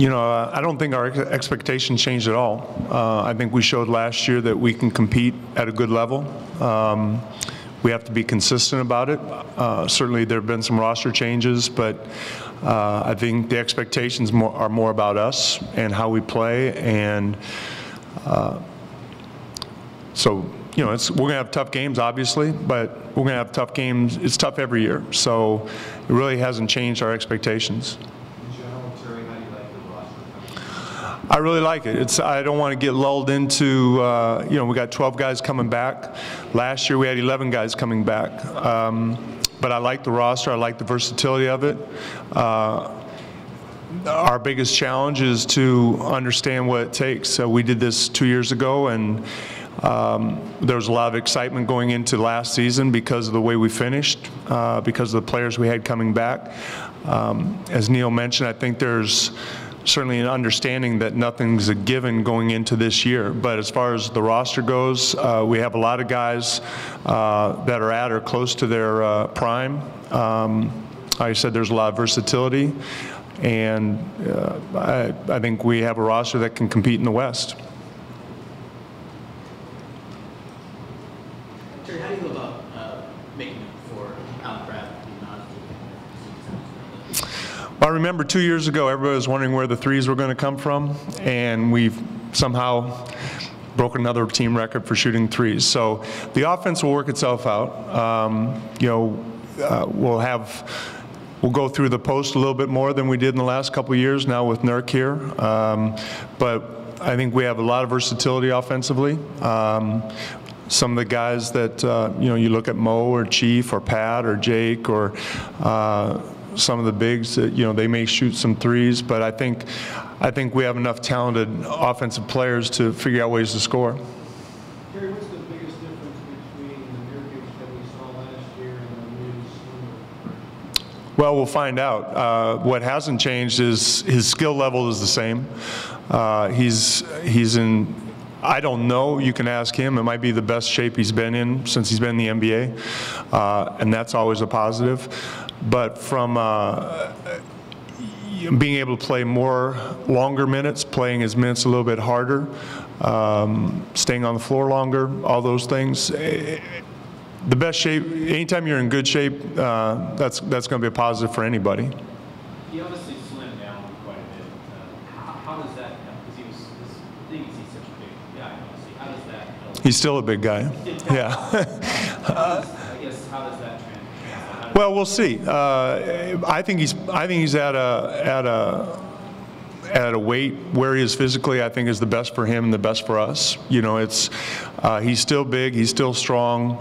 I don't think our expectations changed at all. I think we showed last year that we can compete at a good level. We have to be consistent about it. Certainly there have been some roster changes, but I think the expectations are more about us and how we play. And so, we're going to have tough games, obviously, but we're going to have tough games. It's tough every year. So it really hasn't changed our expectations. I really like it. I don't want to get lulled into, we got 12 guys coming back. Last year we had 11 guys coming back. But I like the roster. I like the versatility of it. Our biggest challenge is to understand what it takes. So we did this 2 years ago, and there was a lot of excitement going into last season because of the way we finished, because of the players we had coming back. As Neil mentioned, I think there's certainly an understanding that nothing's a given going into this year. But as far as the roster goes, we have a lot of guys that are at or close to their prime. Like I said, there's a lot of versatility, and I think we have a roster that can compete in the West. Terry, how do you go about making it for Allen Bradley? Well, I remember 2 years ago, everybody was wondering where the threes were going to come from, and we've somehow broken another team record for shooting threes. So the offense will work itself out. We'll go through the post a little bit more than we did in the last couple of years now with Nurk here. But I think we have a lot of versatility offensively. Some of the guys that, you look at Mo or Chief or Pat or Jake or some of the bigs that, they may shoot some threes, but I think we have enough talented offensive players to figure out ways to score. Terry, what's the biggest difference between the Nurkic that we saw last year and the new Swimmer? Well, we'll find out. What hasn't changed is his skill level is the same. He's in, I don't know, you can ask him. It might be the best shape he's been in since he's been in the NBA, and that's always a positive. But from being able to play longer minutes, playing his minutes a little bit harder, staying on the floor longer, all those things. The best shape, anytime you're in good shape, that's going to be a positive for anybody. He obviously slimmed down quite a bit. How does that, because he's such a big guy, obviously, how does that help? He's still a big guy, yeah. I guess, how does that translate? Well, we'll see. I think he's at a weight where he is physically, I think, is the best for him and the best for us. He's still big, he's still strong.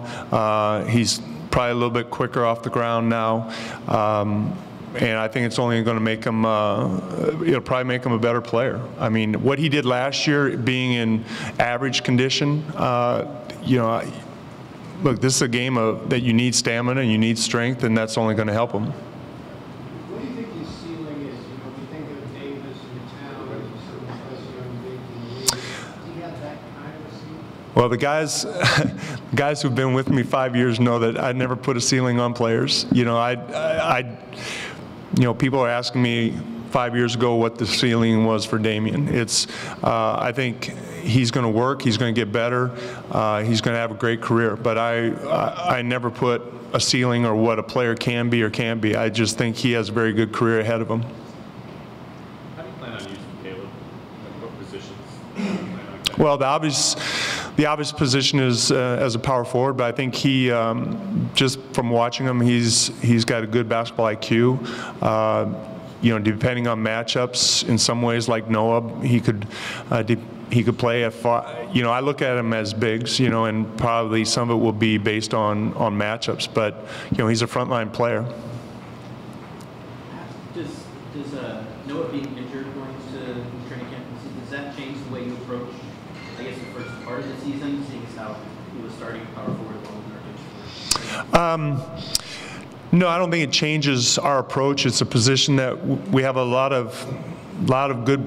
He's probably a little bit quicker off the ground now. And I think it's only going to make him, it'll probably make him a better player. I mean, what he did last year, being in average condition, look, this is a game that you need stamina and you need strength, and that's only going to help him. What do you think his ceiling is? We think of Davis and Towns and some of the best young bigs in the league. Does he have that kind of a ceiling? Well, the guys who've been with me 5 years know that I never put a ceiling on players. People are asking me 5 years ago what the ceiling was for Damian. I think he's going to work. He's going to get better. He's going to have a great career. But I never put a ceiling or what a player can be or can't be. I just think he has a very good career ahead of him. How do you plan on using Caleb? What positions do you plan on? Well, the obvious position is as a power forward, but I think he, just from watching him, he's got a good basketball IQ. Depending on matchups, in some ways, like Noah, he could play at far. I look at him as bigs, and probably some of it will be based on matchups. But he's a frontline player. Does Noah being injured going to training camp, does that change the way you approach, I guess, the first part of the season, seeing as how he was starting power forward along with Nurkic? No, I don't think it changes our approach. It's a position that we have a lot of good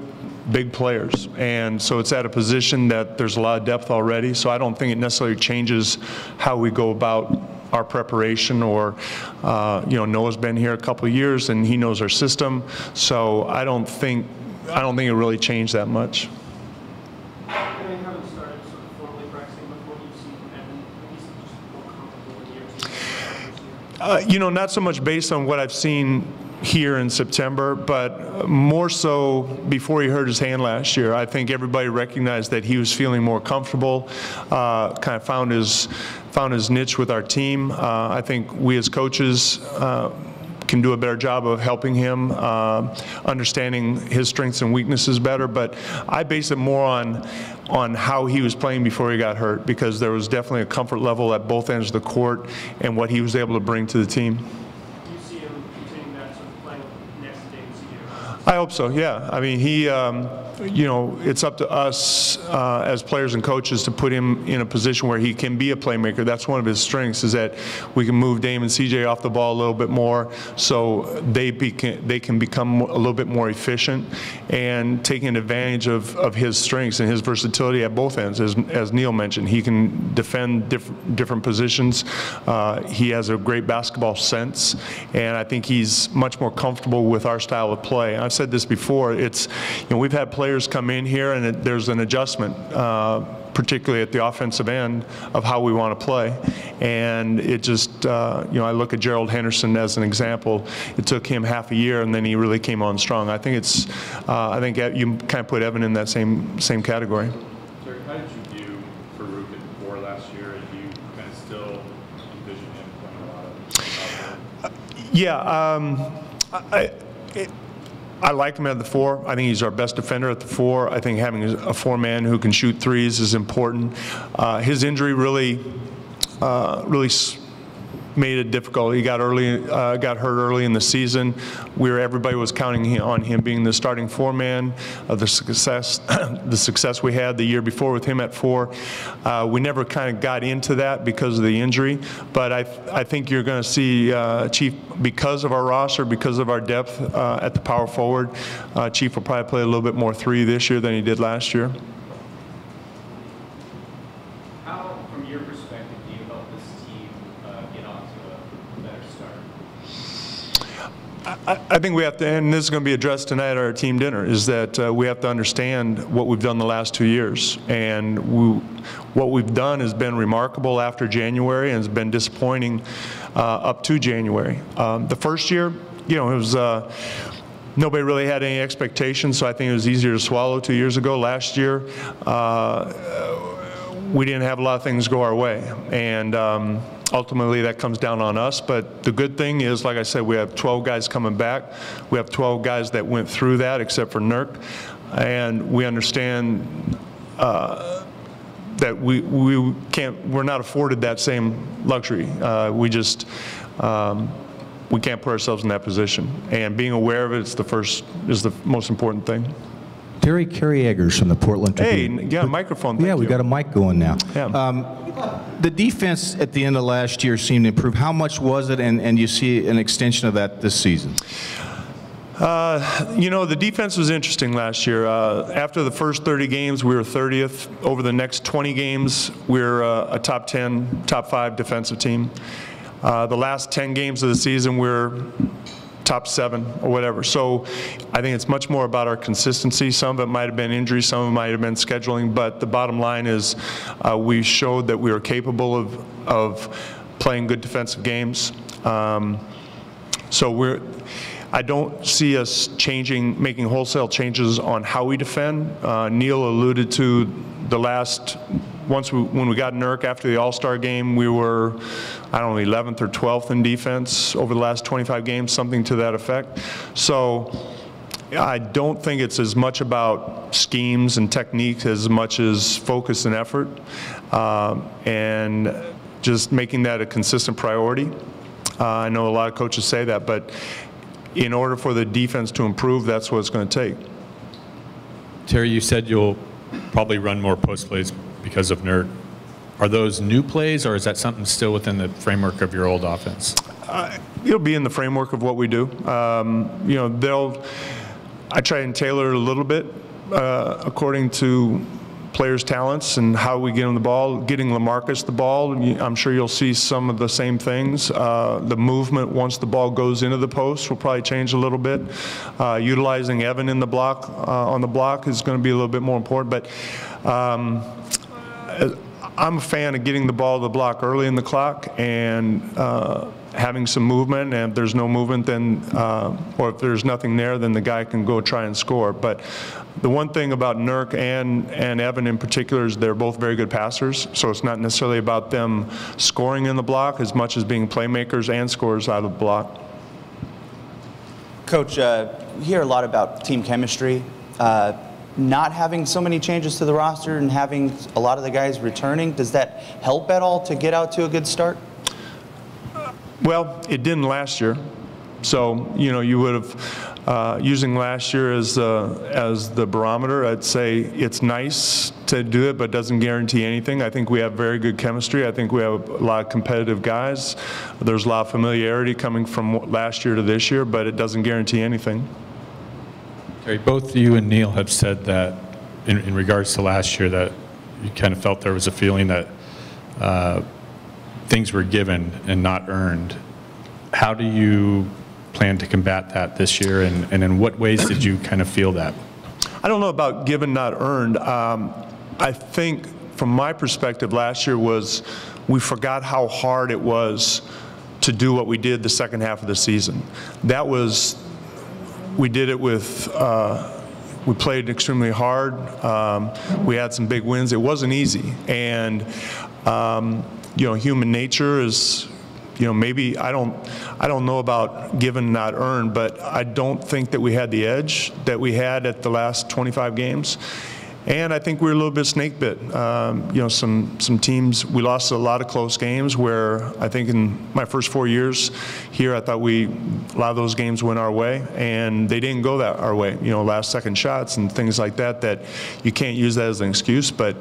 big players, and so it's at a position that there's a lot of depth already. So I don't think it necessarily changes how we go about our preparation. Or Noah's been here a couple of years and he knows our system, so I don't think I don't think it really changed that much. And they haven't started sort of formally practicing before you've seen Evan, he's just more comfortable in years. You know, not so much based on what I've seen here in September, but more so before he hurt his hand last year. I think everybody recognized that he was feeling more comfortable, kind of found his niche with our team. I think we as coaches can do a better job of helping him, understanding his strengths and weaknesses better. But I base it more on how he was playing before he got hurt, because there was definitely a comfort level at both ends of the court and what he was able to bring to the team. You see him continuing that sort of playing next to David CJ? I hope so, yeah. I mean, he, you know, it's up to us as players and coaches to put him in a position where he can be a playmaker. That's one of his strengths, is that we can move Dame and CJ off the ball a little bit more, so they can become a little bit more efficient, and taking advantage of his strengths and his versatility at both ends. As Neil mentioned, he can defend different positions. He has a great basketball sense, and I think he's much more comfortable with our style of play. I've said this before. It's, you know, we've had players come in here and there's an adjustment, particularly at the offensive end, of how we want to play. And it just, you know, I look at Gerald Henderson as an example. It took him half a year, and then he really came on strong. I think it's, I think you kind of put Evan in that same category. Sir, how did you view Farouk at 4 last year, and do you kind of still envision him playing a lot of? Yeah, I like him at the 4. I think he's our best defender at the 4. I think having a 4-man who can shoot threes is important. His injury really made it difficult. He got hurt early in the season. Everybody was counting on him being the starting 4-man. The success we had the year before with him at 4, we never kind of got into that because of the injury. But I think you're going to see Chief, because of our roster, because of our depth at the power forward, Chief will probably play a little bit more 3 this year than he did last year. How, from your perspective, do you help this team get off to a better start? I think we have to, and this is going to be addressed tonight at our team dinner, is that we have to understand what we've done the last 2 years. And what we've done has been remarkable after January, and has been disappointing up to January. The first year, you know, it was nobody really had any expectations, so I think it was easier to swallow 2 years ago. Last year, we didn't have a lot of things go our way, and ultimately that comes down on us. But the good thing is, like I said, we have 12 guys coming back. We have 12 guys that went through that, except for Nurk, and we understand that we're not afforded that same luxury. We can't put ourselves in that position, and being aware of it is the most important thing. Terry Eggers from the Portland Tribune. Hey, yeah, microphone. Thank yeah, we you. got a mic going now. Yeah. The defense at the end of last year seemed to improve. How much was it, and you see an extension of that this season? You know, the defense was interesting last year. After the first 30 games, we were 30th. Over the next 20 games, we're a top 10, top 5 defensive team. The last 10 games of the season, we're top 7 or whatever. So I think it's much more about our consistency. Some of it might have been injuries, some of it might have been scheduling, but the bottom line is we showed that we were capable of playing good defensive games. So I don't see us making wholesale changes on how we defend. Neil alluded to the last, when we got Nurk after the All-Star game, we were, I don't know, 11th or 12th in defense over the last 25 games, something to that effect. So I don't think it's as much about schemes and techniques as much as focus and effort, and just making that a consistent priority. I know a lot of coaches say that, but in order for the defense to improve, that's what it's going to take. Terry, you said you'll probably run more post plays because of Nurk. Are those new plays, or is that something still within the framework of your old offense? It'll be in the framework of what we do. You know, I try and tailor it a little bit according to players' talents and how we get them the ball. Getting LaMarcus the ball, I'm sure you'll see some of the same things. The movement once the ball goes into the post will probably change a little bit. Utilizing Evan in the block, on the block is going to be a little bit more important. But I'm a fan of getting the ball to the block early in the clock and having some movement, and if there's no movement, then, or if there's nothing there, then the guy can go try and score. But the one thing about Nurk and Evan in particular is they're both very good passers, so it's not necessarily about them scoring in the block as much as being playmakers and scorers out of the block. Coach, we hear a lot about team chemistry. Not having so many changes to the roster and having a lot of the guys returning, does that help at all to get out to a good start? Well, it didn't last year. So, you know, you would have, using last year as the barometer, I'd say it's nice to do it, but doesn't guarantee anything. I think we have very good chemistry. I think we have a lot of competitive guys. There's a lot of familiarity coming from last year to this year, but it doesn't guarantee anything. Terry, both you and Neil have said that in regards to last year that you kind of felt there was a feeling that things were given and not earned. How do you plan to combat that this year, and in what ways did you kind of feel that? I don't know about given, not earned. I think from my perspective last year was we forgot how hard it was to do what we did the second half of the season. That was, we did it with, we played extremely hard. We had some big wins. It wasn't easy. And, you know, human nature is, you know, maybe I don't know about given, not earned, but I don't think that we had the edge that we had at the last 25 games. And I think we were a little bit snake bit. You know, some teams, we lost a lot of close games where I think in my first 4 years here, I thought a lot of those games went our way, and they didn't go that our way. You know, last second shots and things like that, that you can't use that as an excuse, but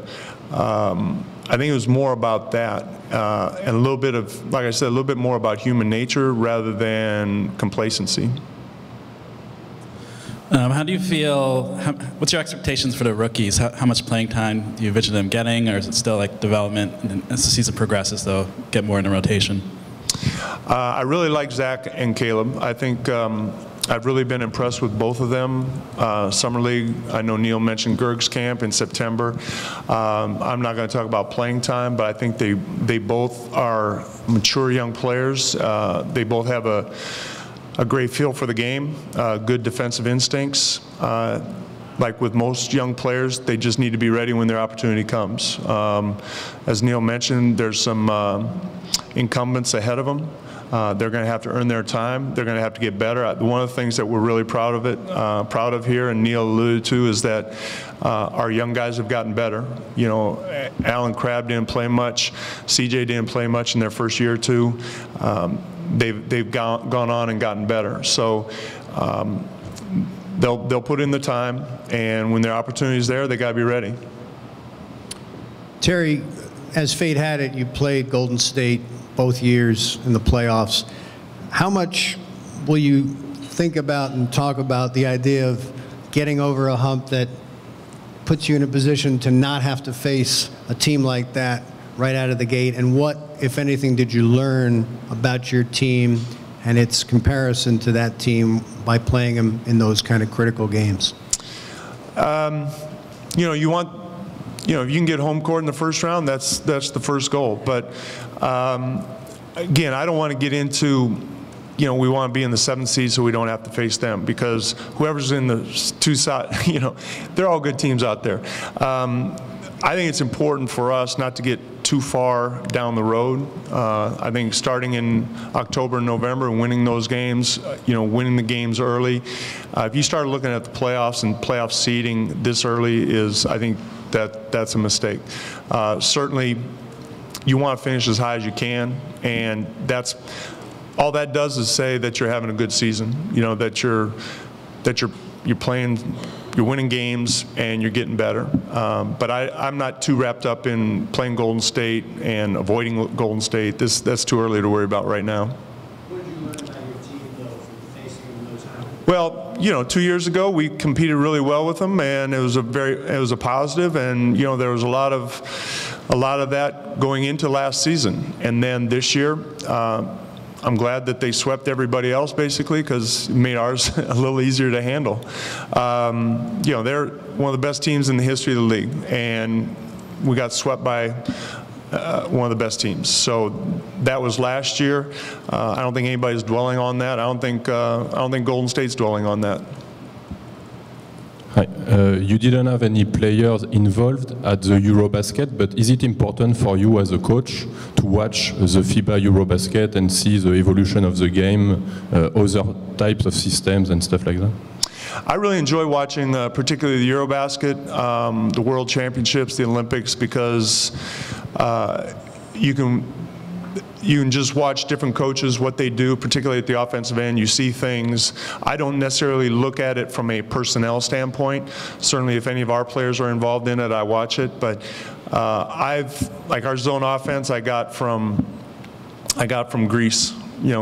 I think it was more about that and a little bit of, like I said, a little bit more about human nature rather than complacency. How do you feel, what's your expectations for the rookies? How much playing time do you envision them getting, or is it still like development, and as the season progresses, they'll get more in the rotation? I really like Zach and Caleb. I think I've really been impressed with both of them. Summer League, I know Neil mentioned Gerg's camp in September. I'm not going to talk about playing time, but I think they both are mature young players. They both have a great feel for the game, good defensive instincts. Like with most young players, they just need to be ready when their opportunity comes. As Neil mentioned, there's some incumbents ahead of them. They're going to have to earn their time. They're going to have to get better. One of the things that we're really proud of here, and Neil alluded to, is that our young guys have gotten better. You know, Alan Crabb didn't play much. CJ didn't play much in their first year or two. They've gone on and gotten better. So they'll put in the time, and when their opportunity is there, they got to be ready. Terry, as fate had it, you played Golden State both years in the playoffs. How much will you think about and talk about the idea of getting over a hump that puts you in a position to not have to face a team like that right out of the gate? And what, if anything, did you learn about your team and its comparison to that team by playing them in those kind of critical games? You know, if you can get home court in the first round, that's the first goal. But again, I don't want to get into, you know, we want to be in the 7th seed so we don't have to face them, because whoever's in the 2 side, you know, they're all good teams out there. I think it's important for us not to get too far down the road. I think starting in October and November and winning those games, you know, winning the games early. If you start looking at the playoffs and playoff seeding this early, I think that's a mistake. Certainly, you want to finish as high as you can, and all that does is say that you're having a good season. You know, that you're playing, you're winning games, and you're getting better. But I'm not too wrapped up in playing Golden State and avoiding Golden State. That's too early to worry about right now. What did you learn about your team, though, from facing those out? Well, 2 years ago we competed really well with them, and it was a positive, and there was a lot of that going into last season. And then this year, I'm glad that they swept everybody else basically, because it made ours a little easier to handle. They're one of the best teams in the history of the league, and we got swept by one of the best teams. So that was last year. I don't think anybody's dwelling on that. I don't think Golden State's dwelling on that. Hi. You didn't have any players involved at the Eurobasket, but is it important for you as a coach to watch the FIBA Eurobasket and see the evolution of the game, other types of systems and stuff like that? I really enjoy watching particularly the Eurobasket, the World Championships, the Olympics, because you can just watch different coaches, what they do, particularly at the offensive end. You see things. I don't necessarily look at it from a personnel standpoint. Certainly if any of our players are involved in it, I watch it. But like our zone offense, I got from Greece.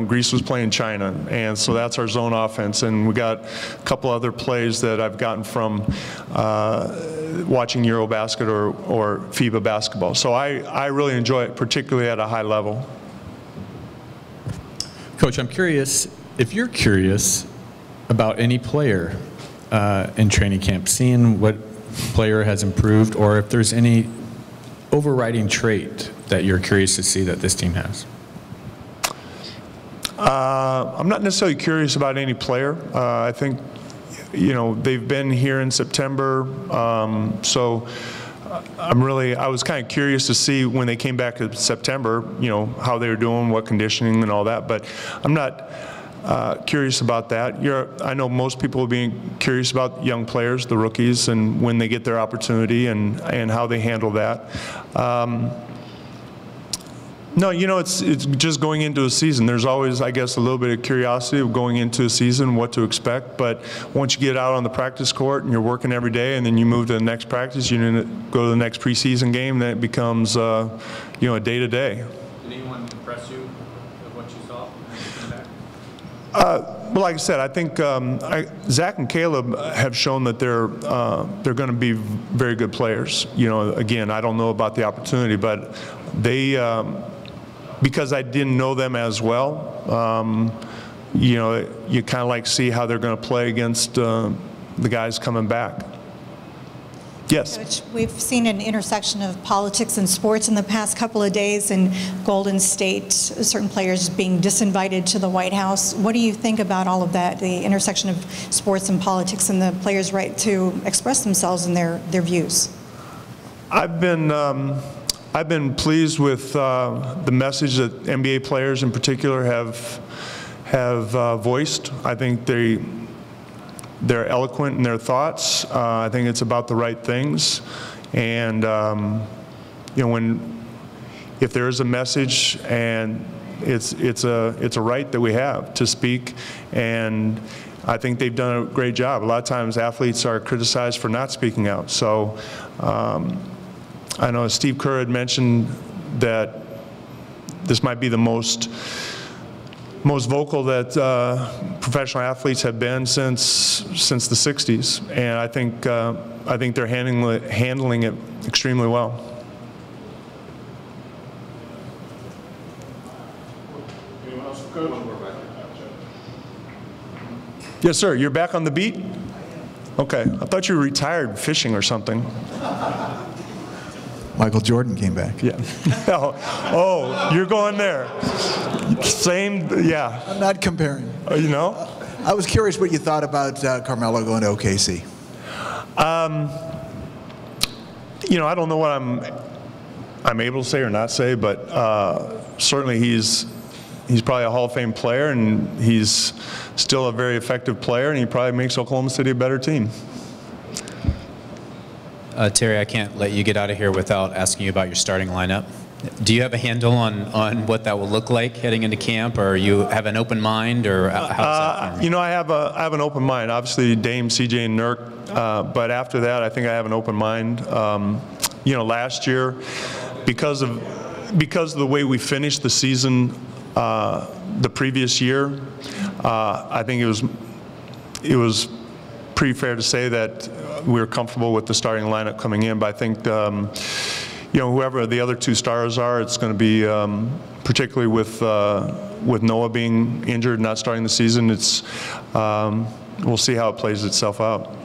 Greece was playing China, and so that's our zone offense. And we got a couple other plays that I've gotten from watching Eurobasket or FIBA basketball. So I really enjoy it, particularly at a high level. Coach, I'm curious, if you're curious about any player in training camp, seeing what player has improved, or if there's any overriding trait that you're curious to see that this team has. I'm not necessarily curious about any player. I think, they've been here in September, so I was kind of curious to see when they came back in September, how they were doing, what conditioning and all that, but I'm not curious about that. I know most people will be curious about young players, the rookies, and when they get their opportunity and how they handle that. No, it's just going into a season. There's always, I guess, a little bit of curiosity of going into a season, what to expect. But once you get out on the practice court and you're working every day, and then you move to the next practice, you go to the next preseason game, then it becomes, a day-to-day. Did anyone impress you with what you saw back? Well, like I said, I think Zach and Caleb have shown that they're going to be very good players. Again, I don't know about the opportunity, but they. Because I didn't know them as well, you kind of like see how they're going to play against the guys coming back. Yes? Coach, we've seen an intersection of politics and sports in the past couple of days, in Golden State, certain players being disinvited to the White House. What do you think about all of that, the intersection of sports and politics and the players' right to express themselves and their views? I've been pleased with the message that NBA players in particular have voiced. I think they're eloquent in their thoughts. I think it's about the right things, and if there is a message, and it's a right that we have to speak, and I think they've done a great job. A lot of times athletes are criticized for not speaking out. So. I know Steve Kerr had mentioned that this might be the most vocal that professional athletes have been since the '60s, and I think they're handling it extremely well. Anyone else, Coach? Yes, sir. You're back on the beat? Okay. I thought you were retired fishing or something. Michael Jordan came back. Yeah. Oh, you're going there. Same, yeah. I'm not comparing. I was curious what you thought about Carmelo going to OKC. I don't know what I'm able to say or not say, but certainly he's probably a Hall of Fame player, and he's still a very effective player, and he probably makes Oklahoma City a better team. Terry, I can't let you get out of here without asking you about your starting lineup. Do you have a handle on what that will look like heading into camp, or you have an open mind, or how's that? I have an open mind. Obviously, Dame, CJ, and Nurk, but after that, I think I have an open mind. Last year, because of the way we finished the season the previous year, I think it it was pretty fair to say that we were comfortable with the starting lineup coming in, but I think you know, whoever the other two stars are, it's going to be particularly with Noah being injured and not starting the season. It's we'll see how it plays itself out.